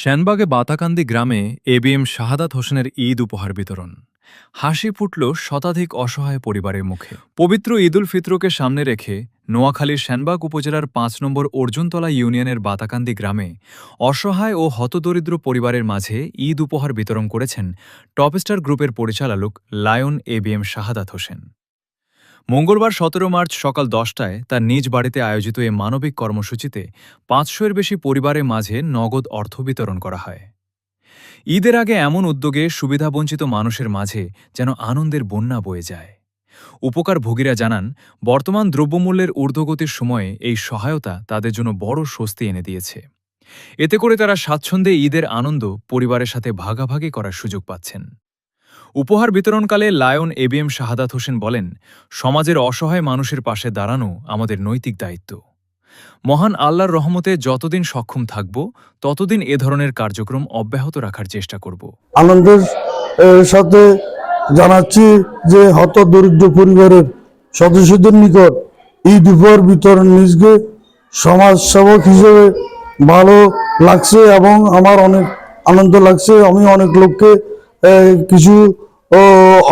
শ্যানবাগে বাতাকান্দি গ্রামে এবিএম শাহাদাত হোসেনের ঈদ উপহার বিতরণ। হাসি ফুটল শতাধিক অসহায় পরিবারের মুখে। পবিত্র ঈদুল ফিত্রকে সামনে রেখে নোয়াখালীর শ্যানবাগ উপজেলার ৫ নম্বর অর্জুনতলা ইউনিয়নের বাতাকান্দি গ্রামে অসহায় ও হতদরিদ্র পরিবারের মাঝে ঈদ উপহার বিতরণ করেছেন টপস্টার গ্রুপের পরিচালক লায়ন এবিএম শাহাদাত হোসেন। মঙ্গলবার ১৭ মার্চ সকাল ১০টায় তার নিজ বাড়িতে আয়োজিত এ মানবিক কর্মসূচিতে ৫০০-এর বেশি পরিবারের মাঝে নগদ অর্থ বিতরণ করা হয়। ঈদের আগে এমন উদ্যোগে সুবিধাবঞ্চিত মানুষের মাঝে যেন আনন্দের বন্যা বয়ে যায়। উপকারভোগীরা জানান, বর্তমান দ্রব্যমূল্যের ঊর্ধ্বগতির সময়ে এই সহায়তা তাদের জন্য বড় স্বস্তি এনে দিয়েছে। এতে করে তারা স্বাচ্ছন্দ্যে ঈদের আনন্দ পরিবারের সাথে ভাগাভাগি করার সুযোগ পাচ্ছেন। উপহার বিতরণকালে লায়ন এবিএম শাহাদাত হোসেন বলেন, সমাজের অসহায় মানুষের পাশে দাঁড়ানো আমাদের নৈতিক দায়িত্ব। মহান আল্লাহর রহমতে যতদিন সক্ষম থাকব ততদিন এ ধরনের কার্যক্রম অব্যাহত রাখার চেষ্টা করব। আনন্দের সাথে জানাচ্ছি যে হত দরিদ্র পরিবারের সদস্যদের নিকট ঈদ উপহার বিতরণ নিজকে সমাজ সেবক হিসেবে ভালো লাগছে এবং আমার অনেক আনন্দ লাগছে। আমি অনেক লোককে কিছু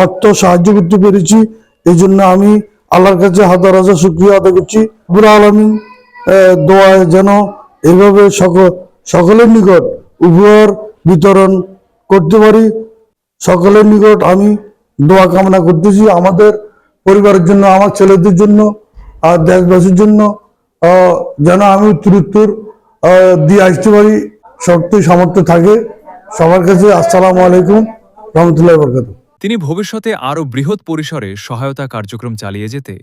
অর্থ সাহায্য করতে পেরেছি। এই জন্য আমি আল্লাহর কাছে হাজার হাজার শুকরিয়া আদায় করছি। রব্বুল আলামিন দোয়ায় যেন এইভাবে সকলের নিকট উপহার বিতরণ করতে পারি। সকলের নিকট আমি দোয়া কামনা করতেছি আমাদের পরিবারের জন্য, আমার ছেলেদের জন্য আর দেশবাসীর জন্য, যেন আমি উত্তর দিয়ে আসতে পারি, শক্তি সামর্থ্য থাকে। সবার কাছে আসসালামু আলাইকুম রহমতুল্লাহি ওয়া বারাকাতুহু। তিনি ভবিষ্যতে আরও বৃহৎ পরিসরে সহায়তা কার্যক্রম চালিয়ে যেতে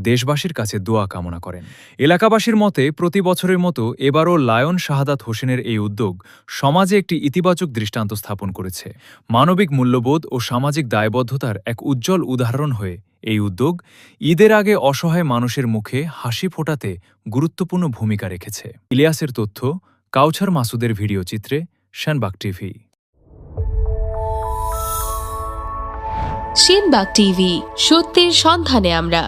দেশবাসীর কাছে দোয়া কামনা করেন। এলাকাবাসীর মতে প্রতি বছরের মতো এবারও লায়ন শাহাদাত হোসেনের এই উদ্যোগ সমাজে একটি ইতিবাচক দৃষ্টান্ত স্থাপন করেছে। মানবিক মূল্যবোধ ও সামাজিক দায়বদ্ধতার এক উজ্জ্বল উদাহরণ হয়ে এই উদ্যোগ ঈদের আগে অসহায় মানুষের মুখে হাসি ফোটাতে গুরুত্বপূর্ণ ভূমিকা রেখেছে। ইলিয়াসের তথ্য, কাউছার মাসুদের ভিডিও চিত্রে, শ্যানবাগ টিভি। শ্যানবাগ টিভি, সত্যের সন্ধানে আমরা।